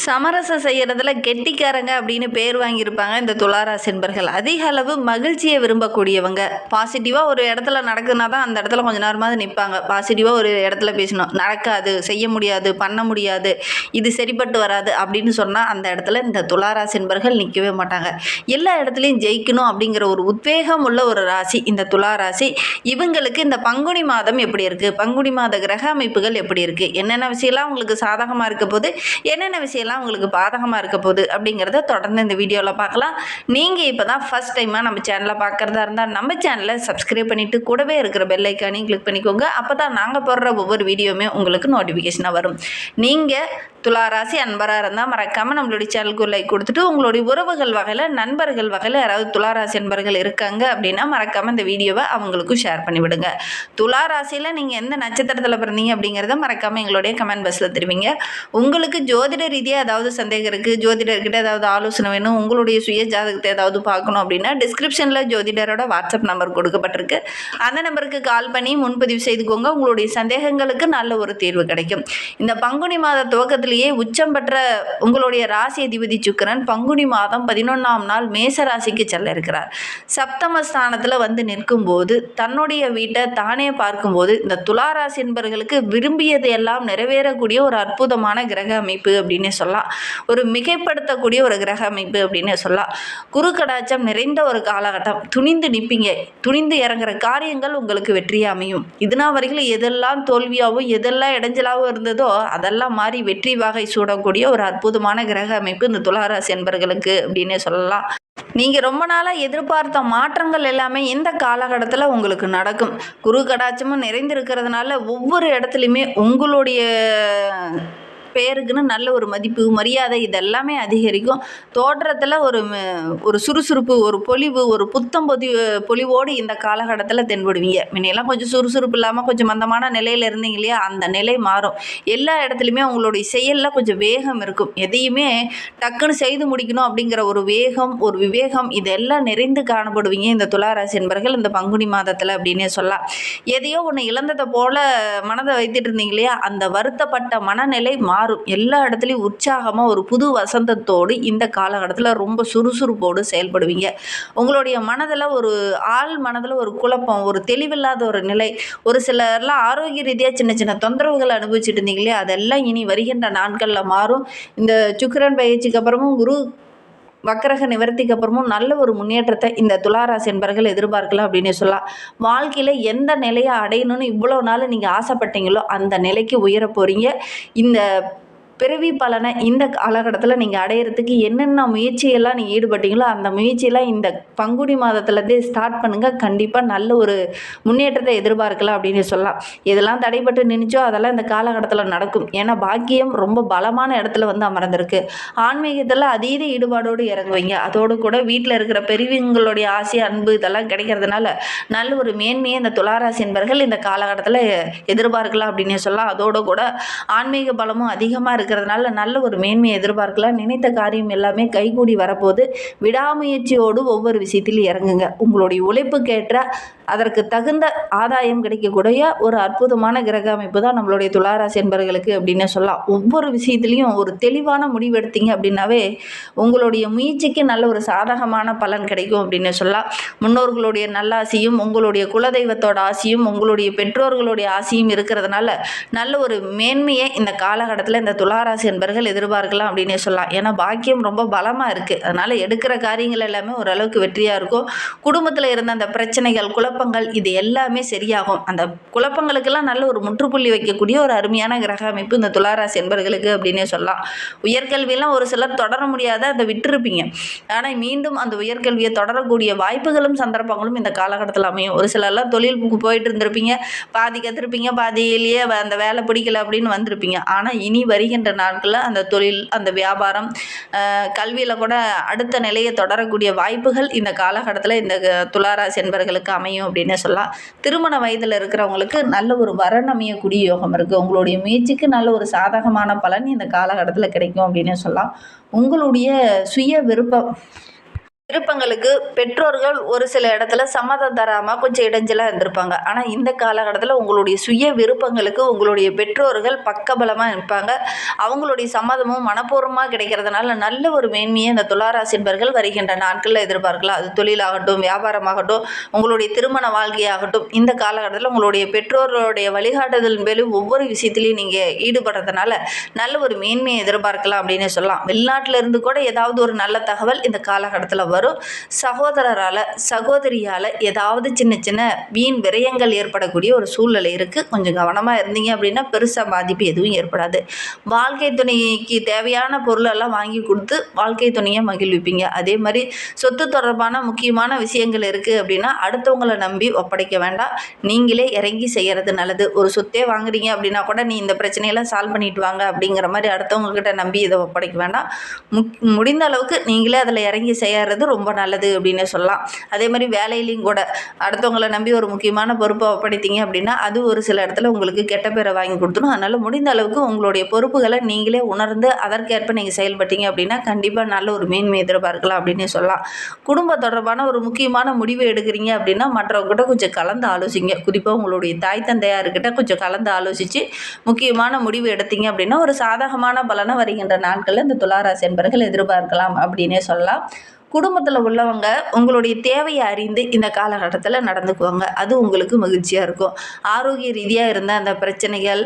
சமரசம் செய்கிறதுல கெட்டிக்காரங்க அப்படின்னு பேர் வாங்கியிருப்பாங்க இந்த துளாராசி என்பர்கள். அதிக அளவு மகிழ்ச்சியை விரும்பக்கூடியவங்க. பாசிட்டிவாக ஒரு இடத்துல நடக்குதுன்னா தான் அந்த இடத்துல கொஞ்ச நேரமாவது நிற்பாங்க. பாசிட்டிவாக ஒரு இடத்துல பேசணும், நடக்காது, செய்ய முடியாது, பண்ண முடியாது, இது சரிப்பட்டு வராது அப்படின்னு சொன்னால் அந்த இடத்துல இந்த துளாராசி என்பர்கள் நிற்கவே மாட்டாங்க. எல்லா இடத்துலையும் ஜெயிக்கணும் அப்படிங்கிற ஒரு உத்வேகம் உள்ள ஒரு ராசி இந்த துளாராசி. இவங்களுக்கு இந்த பங்குனி மாதம் எப்படி இருக்குது, பங்குனி மாத கிரக அமைப்புகள் எப்படி இருக்குது, என்னென்ன விஷயம்லாம் உங்களுக்கு சாதகமாக இருக்க போது, என்னென்ன விஷயம்லாம் உங்களுக்கு பாதகமாக இருக்க போகுது அப்படிங்கிறத தொடர்ந்து இந்த வீடியோவில் பார்க்கலாம். நீங்கள் இப்போ தான் ஃபஸ்ட் டைமாக நம்ம சேனலை பார்க்குறதா இருந்தால் நம்ம சேனலை சப்ஸ்கிரைப் பண்ணிவிட்டு கூடவே இருக்கிற பெல் ஐக்கானையும் கிளிக் பண்ணிக்கோங்க. அப்போ தான் நாங்கள் போடுற ஒவ்வொரு வீடியோவுமே உங்களுக்கு நோட்டிஃபிகேஷனாக வரும். நீங்கள் துளாராசி அன்பராக இருந்தால் மறக்காமல் நம்மளுடைய சேனலுக்கு லைக் கொடுத்துட்டு உங்களுடைய உறவுகள் வகையில், நண்பர்கள் வகையில் யாராவது துளாராசி அன்பர்கள் இருக்காங்க அப்படின்னா மறக்காமல் இந்த வீடியோவை அவங்களுக்கும் ஷேர் பண்ணிவிடுங்க. துளாராசியில் நீங்கள் எந்த நட்சத்திரத்தில் பிறந்தீங்க அப்படிங்கிறத மறக்காமல் எங்களுடைய கமெண்ட் பாக்ஸில் தெரிவிங்க. உங்களுக்கு ஜோதிட ரீதியாக ஏதாவது சந்தேகம் இருக்குது, ஜோதிடர்கிட்ட ஏதாவது ஆலோசனை வேணும், உங்களுடைய சுய ஜாதகத்தை ஏதாவது பார்க்கணும் அப்படின்னா டிஸ்கிரிப்ஷனில் ஜோதிடரோட வாட்ஸ்அப் நம்பர் கொடுக்கப்பட்டிருக்கு. அந்த நம்பருக்கு கால் பண்ணி முன்பதிவு செய்துக்கோங்க. உங்களுடைய சந்தேகங்களுக்கு நல்ல ஒரு தீர்வு கிடைக்கும். இந்த பங்குனி மாத துவக்கத்தில் உச்சம் பெற்ற உங்களுடைய ராசி அதிபதி சுக்கிரன் பங்குனி மாதம் 11ஆம் நாள் மேச ராசிக்கு செல்ல இருக்கிறார். சப்தம ஸ்தானத்தில் வந்து நிற்கும் போது தன்னுடைய வீட்டை தானே பார்க்கும்போது இந்த துளாராசி என்பவர்களுக்கு விரும்பியது எல்லாம் நிறைவேறக்கூடிய ஒரு அற்புதமான கிரக அமைப்பு அப்படின்னு சொல்லலாம். ஒரு மிகைப்படுத்தக்கூடிய ஒரு கிரக அமைப்பு அப்படின்னு சொல்லலாம். குரு கடாட்சம் நிறைந்த ஒரு காலகட்டம். துணிந்து நிற்பீங்க, துணிந்து இறங்குற காரியங்கள் உங்களுக்கு வெற்றியாக அமையும். இதுனா வரைக்கும் எதெல்லாம் தோல்வியாகவும் எதெல்லாம் இடைஞ்சலாகவும் இருந்ததோ அதெல்லாம் மாறி வெற்றி வாகை சூடக்கூடிய ஒரு அற்புதமான கிரக அமைப்பு இந்த துளாராசி என்பர்களுக்கு அப்படின்னே சொல்லலாம். நீங்கள் ரொம்ப நாளாக எதிர்பார்த்த மாற்றங்கள் எல்லாமே இந்த காலகட்டத்தில் உங்களுக்கு நடக்கும். குரு கடாட்சமும் நிறைந்திருக்கிறதுனால ஒவ்வொரு இடத்துலையுமே உங்களுடைய பேருக்குன்னு நல்ல ஒரு மதிப்பு, மரியாதை இதெல்லாமே அதிகரிக்கும். தோற்றத்தில் ஒரு சுறுசுறுப்பு, ஒரு பொலிவு, ஒரு புத்தம் பொலிவோடு இந்த காலகட்டத்தில் தென்படுவீங்க. முன்னையெல்லாம் கொஞ்சம் சுறுசுறுப்பு இல்லாமல் கொஞ்சம் மந்தமான நிலையில் இருந்தீங்க இல்லையா, அந்த நிலை மாறும். எல்லா இடத்துலையுமே உங்களுடைய செயலில் கொஞ்சம் வேகம் இருக்கும். எதையுமே டக்குன்னு செய்து முடிக்கணும் அப்படிங்கிற ஒரு வேகம், ஒரு விவேகம் இதெல்லாம் நிறைந்து காணப்படுவீங்க இந்த துளாராசி என்பர்கள் இந்த பங்குனி மாதத்தில் அப்படின்னே சொல்லலாம். எதையோ ஒன்று இழந்ததை போல மனதை வைத்துட்டு இருந்தீங்க இல்லையா, அந்த வருத்தப்பட்ட மனநிலை மாறும். எல்லா இடத்துலையும் உற்சாகமாக ஒரு புது வசந்தத்தோடு இந்த காலகட்டத்தில் ரொம்ப சுறுசுறுப்போடு செயல்படுவீங்க. உங்களுடைய மனதில் ஆள் மனதில் ஒரு குழப்பம், ஒரு தெளிவில்லாத ஒரு நிலை, ஒரு சிலர்லாம் ஆரோக்கிய ரீதியாக சின்ன சின்ன தொந்தரவுகள் அனுபவிச்சுட்டு இருந்தீங்களே அதெல்லாம் இனி வருகின்ற நாட்களில் மாறும். இந்த சுக்கிரன் பயிற்சிக்கு அப்புறமும் குரு வக்கரக நிவர்த்திக்கு அப்புறமும் நல்ல ஒரு முன்னேற்றத்தை இந்த துளாராசி என்பர்கள் எதிர்பார்க்கலாம் அப்படின்னு சொல்லலாம். வாழ்க்கையில் எந்த நிலையை அடையணும்னு இவ்வளோ நாள் நீங்கள் ஆசைப்பட்டீங்களோ அந்த நிலைக்கு உயர போகிறீங்க. இந்த பிறவி பலனை இந்த காலகட்டத்தில் நீங்கள் அடையிறதுக்கு என்னென்ன முயற்சியெல்லாம் நீங்கள் ஈடுபட்டீங்களோ அந்த முயற்சியெல்லாம் இந்த பங்குனி மாதத்துலேருந்தே ஸ்டார்ட் பண்ணுங்கள். கண்டிப்பாக நல்ல ஒரு முன்னேற்றத்தை எதிர்பார்க்கலாம் அப்படின்னு சொல்லலாம். எதெல்லாம் தடைப்பட்டு நினைச்சோ அதெல்லாம் இந்த காலகட்டத்தில் நடக்கும். ஏன்னா பாக்கியம் ரொம்ப பலமான இடத்துல வந்து அமர்ந்திருக்கு. ஆன்மீகத்தில் அதீத ஈடுபாடோடு இறங்குவீங்க. அதோடு கூட வீட்டில் இருக்கிற பெரியவங்களுடைய ஆசை, அன்பு இதெல்லாம் கிடைக்கிறதுனால நல்ல ஒரு மேன்மையை இந்த துளாராசி என்பர்கள் இந்த காலகட்டத்தில் எதிர்பார்க்கலாம் அப்படின்னு சொல்லலாம். அதோடு கூட ஆன்மீக பலமும் அதிகமாக இருக்கிறதுனால நல்ல ஒரு மேன்மையை எதிர்பார்க்கலாம். நினைத்த காரியம் எல்லாமே கைகூடி வரப்போது. விடாமுயற்சியோடு ஒவ்வொரு விஷயத்திலும் இறங்குங்க. உங்களுடைய உழைப்புக்கேற்ற அதற்கு தகுந்த ஆதாயம் கிடைக்கக்கூடிய ஒரு அற்புதமான கிரக அமைப்பு தான் நம்மளுடைய துளாராசி என்பவர்களுக்கு அப்படின்னு சொல்லலாம். ஒவ்வொரு விஷயத்துலையும் ஒரு தெளிவான முடிவு எடுத்தீங்க அப்படின்னாவே உங்களுடைய முயற்சிக்கு நல்ல ஒரு சாதகமான பலன் கிடைக்கும் அப்படின்னு சொல்லலாம். முன்னோர்களுடைய நல்ல ஆசையும் உங்களுடைய குலதெய்வத்தோட ஆசையும் உங்களுடைய பெற்றோர்களுடைய ஆசையும் இருக்கிறதுனால நல்ல ஒரு மேன்மையை இந்த காலகட்டத்தில் இந்த துளாராசி என்பர்கள் எதிர்பார்க்கலாம் அப்படின்னே சொல்லலாம். ஏன்னா பாக்கியம் ரொம்ப பலமாக இருக்குது. அதனால் எடுக்கிற காரியங்கள் எல்லாமே ஓரளவுக்கு வெற்றியாக இருக்கும். குடும்பத்தில் இருந்த அந்த பிரச்சனைகள், குழப்பங்கள் இது எல்லாமே சரியாகும். அந்த குழப்பங்களுக்கெல்லாம் நல்ல ஒரு முற்றுப்புள்ளி வைக்கக்கூடிய ஒரு அருமையான கிரக அமைப்பு இந்த துளாராசி என்பர்களுக்கு அப்படின்னே சொல்லலாம். உயர்கல்வியெல்லாம் ஒரு சிலர் தொடர முடியாத அதை விட்டுருப்பீங்க. ஆனால் மீண்டும் அந்த உயர்கல்வியை தொடரக்கூடிய வாய்ப்புகளும் சந்தர்ப்பங்களும் இந்த காலகட்டத்தில் அமையும். ஒரு சிலர்லாம் தொழில் போயிட்டு இருந்திருப்பீங்க, பாதி கற்றுருப்பீங்க, பாதியிலேயே அந்த வேலை பிடிக்கல அப்படின்னு வந்திருப்பீங்க. ஆனால் இனி வருகின்ற நாட்களில் அந்த தொழில், அந்த வியாபாரம், கல்வியில் கூட அடுத்த நிலையை தொடரக்கூடிய வாய்ப்புகள் இந்த காலகட்டத்தில் இந்த துளாராசி என்பவர்களுக்கு அமையும் அப்படின்னு சொல்லலாம். திருமண வயதில் இருக்கிறவங்களுக்கு நல்ல ஒரு வரன் அமையக்கூடிய யோகம் இருக்குது. உங்களுடைய முயற்சிக்கு நல்ல ஒரு சாதகமான பலன் இந்த காலகட்டத்தில் கிடைக்கும் அப்படின்னு சொல்லலாம். உங்களுடைய சுய விருப்பம் விருப்பங்களுக்கு பெற்றோர்கள் ஒரு சில இடத்துல சம்மதம் தராமல் கொஞ்சம் இடைஞ்சலாக இருந்திருப்பாங்க. ஆனால் இந்த காலகட்டத்தில் உங்களுடைய சுய விருப்பங்களுக்கு உங்களுடைய பெற்றோர்கள் பக்கபலமாக இருப்பாங்க. அவங்களுடைய சம்மதமும் மனப்பூர்வமாக கிடைக்கிறதுனால நல்ல ஒரு மேன்மையை இந்த துளாராசி என்பர்கள் வருகின்ற நாட்களில் எதிர்பார்க்கலாம். அது தொழிலாகட்டும், வியாபாரமாகட்டும், உங்களுடைய திருமண வாழ்க்கையாகட்டும், இந்த காலகட்டத்தில் உங்களுடைய பெற்றோர்களுடைய வழிகாட்டுதலின் பேரில் ஒவ்வொரு விஷயத்திலையும் நீங்கள் ஈடுபடுறதுனால நல்ல ஒரு மேன்மையை எதிர்பார்க்கலாம் அப்படின்னு சொல்லலாம். வெளிநாட்டில் இருந்து கூட ஏதாவது ஒரு நல்ல தகவல் இந்த காலகட்டத்தில் வரும். சகோதரரால் சகோதரியால் ஏதாவது சின்ன சின்ன வீண் விரயங்கள் ஏற்படக்கூடிய ஒரு சூழ்நிலை இருக்குது. கொஞ்சம் கவனமாக இருந்தீங்க அப்படின்னா பெருசாக பாதிப்பு எதுவும் ஏற்படாது. வாழ்க்கை துணைக்கு தேவையான பொருளெல்லாம் வாங்கி கொடுத்து வாழ்க்கை துணையை மகிழ்விப்பீங்க. அதே மாதிரி சொத்து தொடர்பான முக்கியமான விஷயங்கள் இருக்குது அப்படின்னா அடுத்தவங்களை நம்பி ஒப்படைக்க வேண்டாம். நீங்களே இறங்கி செய்கிறது நல்லது. ஒரு சொத்தே வாங்குறீங்க அப்படின்னா கூட நீ இந்த பிரச்சனையெல்லாம் சால்வ் பண்ணிட்டு வாங்க அப்படிங்கிற மாதிரி அடுத்தவங்கக்கிட்ட நம்பி இதை ஒப்படைக்க வேண்டாம். முடிந்த அளவுக்கு நீங்களே அதில் இறங்கி செய்கிறது ரொம்ப நல்லது அப்படின்னு சொல்லலாம். அதே மாதிரி வேலையிலையும் கூட அடுத்தவங்களை நம்பி ஒரு முக்கியமான பொறுப்பை ஒப்படைத்தீங்க அப்படின்னா அது ஒரு சில இடத்துல உங்களுக்கு கெட்ட பேரை வாங்கி கொடுத்துடும். அதனால் முடிந்த அளவுக்கு உங்களுடைய பொறுப்புகளை நீங்களே உணர்ந்து அதற்கேற்ப நீங்கள் செயல்பட்டீங்க அப்படின்னா கண்டிப்பாக நல்ல ஒரு மேன்மை எதிர்பார்க்கலாம் அப்படின்னு சொல்லலாம். குடும்ப தொடர்பான ஒரு முக்கியமான முடிவு எடுக்கிறீங்க அப்படின்னா மற்றவங்ககிட்ட கொஞ்சம் கலந்து ஆலோசிங்க. குறிப்பாக உங்களுடைய தாய் தந்தையார்கிட்ட கொஞ்சம் கலந்து ஆலோசித்து முக்கியமான முடிவு எடுத்தீங்க அப்படின்னா ஒரு சாதகமான பலனை வருகின்ற நாட்களில் இந்த துளாராசி என்பர்கள் எதிர்பார்க்கலாம் அப்படின்னே சொல்லலாம். குடும்பத்தில் உள்ளவங்க உங்களுடைய தேவையை அறிந்து இந்த காலகட்டத்தில் நடந்துக்குவாங்க. அது உங்களுக்கு மகிழ்ச்சியாக இருக்கும். ஆரோக்கிய ரீதியாக இருந்த அந்த பிரச்சனைகள்,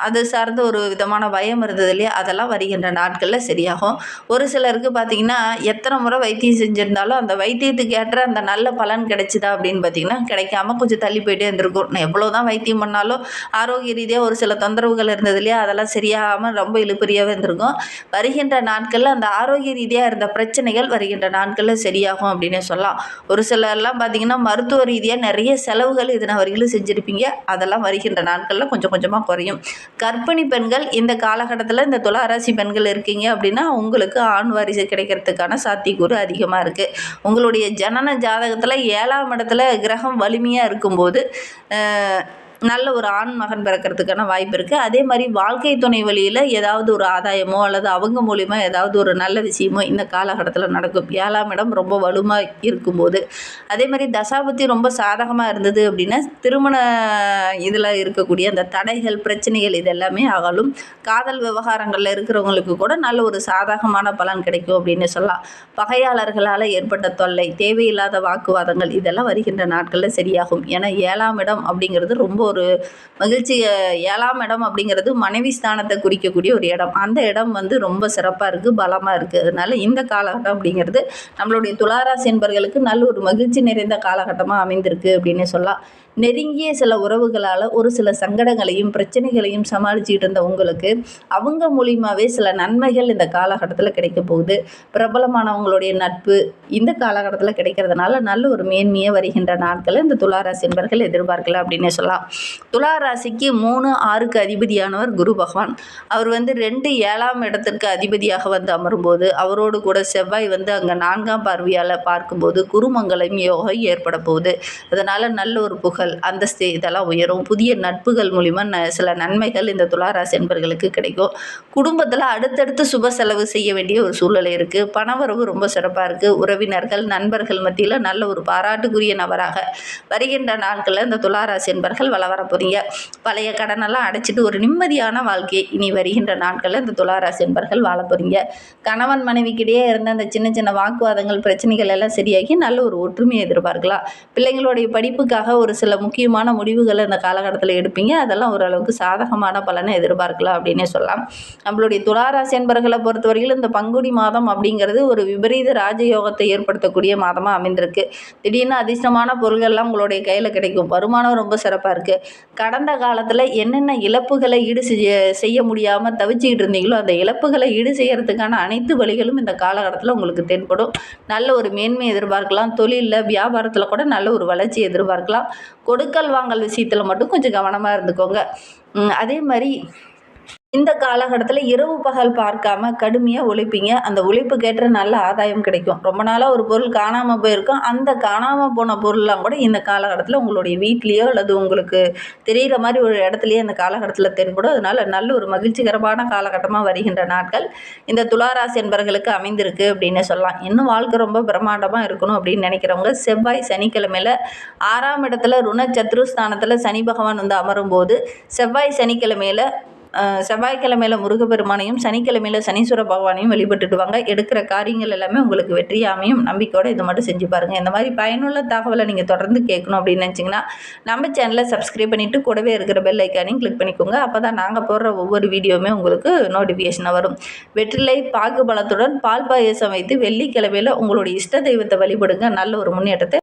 அது சார்ந்த ஒரு விதமான பயம் இருந்தது இல்லையா, அதெல்லாம் வருகின்ற நாட்களில் சரியாகும். ஒரு சிலருக்கு பார்த்திங்கன்னா எத்தனை முறை வைத்தியம் செஞ்சுருந்தாலும் அந்த வைத்தியத்துக்கு ஏற்ற அந்த நல்ல பலன் கிடைச்சிதா அப்படின்னு பார்த்திங்கன்னா கிடைக்காம கொஞ்சம் தள்ளி போயிட்டே இருந்திருக்கும். எவ்வளோ தான் வைத்தியம் பண்ணாலும் ஆரோக்கிய ரீதியாக ஒரு சில தொந்தரவுகள் இருந்தது இல்லையா, அதெல்லாம் சரியாகாமல் ரொம்ப இழுபறியாகவே இருந்திருக்கும். வருகின்ற நாட்களில் அந்த ஆரோக்கிய ரீதியாக இருந்த பிரச்சனைகள் வருகின்ற நாட்களில் சரியாகும் அப்படின்னே சொல்லலாம். ஒரு சிலர்லாம் பார்த்திங்கன்னா மருத்துவ ரீதியாக நிறைய செலவுகள் இதனை வரையிலும் செஞ்சுருப்பீங்க. அதெல்லாம் வருகின்ற நாட்களில் கொஞ்சம் கொஞ்சமாக குறையும். கர்ப்பிணி பெண்கள் இந்த காலகட்டத்தில் இந்த துளாராசி பெண்கள் இருக்கீங்க அப்படின்னா உங்களுக்கு ஆண் வாரிசு கிடைக்கிறதுக்கான சாத்தியக்கூறு அதிகமாக இருக்குது. உங்களுடைய ஜனன ஜாதகத்தில் 7ஆம் இடத்துல கிரகம் வலிமையாக இருக்கும்போது நல்ல ஒரு ஆண் மகன் பிறக்கிறதுக்கான வாய்ப்பு இருக்குது. அதே மாதிரி வாழ்க்கை துணை வழியில் ஏதாவது ஒரு ஆதாயமோ அல்லது அவங்க மூலிமா ஏதாவது ஒரு நல்ல விஷயமோ இந்த காலகட்டத்தில் நடக்கும். 7ஆம் இடம் ரொம்ப வலுமாக இருக்கும்போது, அதே மாதிரி தசாபுத்தி ரொம்ப சாதகமாக இருந்தது அப்படின்னா திருமண இதில் இருக்கக்கூடிய அந்த தடைகள் பிரச்சனைகள் இது எல்லாமே அகலும். காதல் விவகாரங்களில் இருக்கிறவங்களுக்கு கூட நல்ல ஒரு சாதகமான பலன் கிடைக்கும் அப்படின்னு சொல்லலாம். பகையாளர்களால் ஏற்பட்ட தொல்லை, தேவையில்லாத வாக்குவாதங்கள் இதெல்லாம் வருகின்ற நாட்களில் சரியாகும். ஏன்னா 7ஆம் இடம் அப்படிங்கிறது ரொம்ப ஒரு மகிழ்ச்சி. 7ஆம் இடம் அப்படிங்கிறது மனைவி ஸ்தானத்தை குறிக்கக்கூடிய ஒரு இடம். அந்த இடம் ரொம்ப சிறப்பாக இருக்குது, பலமாக இருக்குது. அதனால் இந்த காலகட்டம் அப்படிங்கிறது நம்மளுடைய துளாராசி என்பர்களுக்கு நல்ல ஒரு மகிழ்ச்சி நிறைந்த காலகட்டமாக அமைந்திருக்கு அப்படின்னு சொல்லலாம். நெருங்கிய சில உறவுகளால் ஒரு சில சங்கடங்களையும் பிரச்சனைகளையும் சமாளிச்சுட்டு இருந்த உங்களுக்கு அவங்க மூலியமாகவே சில நன்மைகள் இந்த காலகட்டத்தில் கிடைக்க போகுது. பிரபலமானவங்களுடைய நட்பு இந்த காலகட்டத்தில் கிடைக்கிறதுனால நல்ல ஒரு மேன்மையை வருகின்ற நாட்களை இந்த துளாராசி என்பர்கள் எதிர்பார்க்கலாம் அப்படின்னு சொல்லலாம். துளாராசிக்கு 3, 6க்கு அதிபதியானவர் குரு பகவான். அவர் 2, 7ஆம் இடத்திற்கு அதிபதியாக அமரும்போது அவரோடு கூட செவ்வாய் அங்கே 4ஆம் பார்வையால் பார்க்கும்போது குருமங்கலம் யோகம் ஏற்பட போகுது. அதனால் நல்ல ஒரு புகழ் அந்தஸ்து இதெல்லாம் உயரும். புதிய நட்புகள் மூலிமா சில நன்மைகள் இந்த துளாராசி என்பர்களுக்கு கிடைக்கும். குடும்பத்தில் அடுத்தடுத்து சுப செலவு செய்ய வேண்டிய ஒரு சூழ்நிலை இருக்குது. பணவரவு ரொம்ப சிறப்பாக இருக்குது. உறவினர்கள் நண்பர்கள் மத்தியில் நல்ல ஒரு பாராட்டுக்குரிய நபராக வருகின்ற நாட்களில் இந்த துளாராசி என்பர்கள் வர போகிறீங்க. பழைய கடனெல்லாம் அடைச்சிட்டு ஒரு நிம்மதியான வாழ்க்கையை இனி வருகின்ற நாட்களில் இந்த துளாராசி என்பர்கள் வாழ போகிறீங்க. கணவன் மனைவிக்கிடையே இருந்த அந்த சின்ன சின்ன வாக்குவாதங்கள் பிரச்சனைகள் எல்லாம் சரியாகி நல்ல ஒரு ஒற்றுமையை எதிர்பார்க்கலாம். பிள்ளைங்களுடைய படிப்புக்காக ஒரு சில முக்கியமான முடிவுகளை இந்த காலகட்டத்தில் எடுப்பீங்க. அதெல்லாம் ஓரளவுக்கு சாதகமான பலனை எதிர்பார்க்கலாம் அப்படின்னே சொல்லலாம். நம்மளுடைய துளாராசி என்பர்களை பொறுத்தவரையில் இந்த பங்குனி மாதம் அப்படிங்கிறது ஒரு விபரீத ராஜயோகத்தை ஏற்படுத்தக்கூடிய மாதமாக அமைந்திருக்கு. திடீர்னு அதிர்ஷ்டமான பொருள்கள்லாம் உங்களுடைய கையில் கிடைக்கும். வருமானம் ரொம்ப சிறப்பாக இருக்குது. கடந்த காலத்தில் என்னென்ன இழப்புகளை ஈடு செய்ய முடியாமல் தவிச்சிக்கிட்டு இருந்தீங்களோ அந்த இழப்புகளை ஈடு செய்யறதுக்கான அனைத்து வழிகளும் இந்த காலகட்டத்தில் உங்களுக்கு தென்படும். நல்ல ஒரு மேன்மை எதிர்பார்க்கலாம். தொழிலில் வியாபாரத்தில் கூட நல்ல ஒரு வளர்ச்சி எதிர்பார்க்கலாம். கொடுக்கல் வாங்கல் விஷயத்தில் மட்டும் கொஞ்சம் கவனமாக இருந்துக்கோங்க. அதே மாதிரி இந்த காலகட்டத்தில இரவு பகல் பார்க்காம கடுமையாக உழைப்பீங்க. அந்த உழைப்புக்கேற்ற நல்ல ஆதாயம் கிடைக்கும். ரொம்ப நாளா ஒரு பொருள் காணாம போயிருக்கும். அந்த காணாம போன பொருள்லாம் கூட இந்த காலகட்டத்தில உங்களுடைய வீட்லயோ அல்லது உங்களுக்கு தெரியிற மாரி ஒரு இடத்துலயே இந்த காலகட்டத்தில தென்படும். அதனால நல்ல ஒரு மகிழ்ச்சிகரமான காலகட்டமா வருகின்ற நாட்கள் இந்த துளாராசி என்பர்களுக்கு அமைந்திருக்கு அப்படின்னு சொல்லலாம். இன்னும் வாழ்க்கை ரொம்ப பிரம்மாண்டமா இருக்கணும் அப்படின்னு நினைக்கிறவங்க செவ்வாய், சனிக்கிழமையில 6ஆம் இடத்துல ருண சத்ருஸ்தானத்தில சனி பகவான் வந்து அமரும்போது, செவ்வாய்க்கிழமையில முருகப்பெருமானையும், சனிக்கிழமையில சனீஸ்வர பகவானையும் வழிபட்டுட்டு வாங்க. எடுக்கிற காரியங்கள் எல்லாமே உங்களுக்கு வெற்றியா அமையும். நம்பிக்கையோட இதை மட்டும் செஞ்சு பாருங்க. இந்த மாதிரி பயனுள்ள தகவலை நீங்க தொடர்ந்து கேட்கணும் அப்படின்னு நினைச்சீங்கன்னா, நம்ம சேனலை சப்ஸ்கிரைப் பண்ணிட்டு கூடவே இருக்கிற பெல் ஐக்கானையும் கிளிக் பண்ணிக்கோங்க. அப்பதான் நாங்க போடுற ஒவ்வொரு வீடியோவுமே உங்களுக்கு நோட்டிஃபிகேஷனா வரும். வெற்றிலை, பாக்கு பழத்துடன் பால் பாயசம் வைத்து வெள்ளிக்கிழமையில உங்களுடைய இஷ்ட தெய்வத்தை வழிபடுங்க. நல்ல ஒரு முன்னேற்றத்தை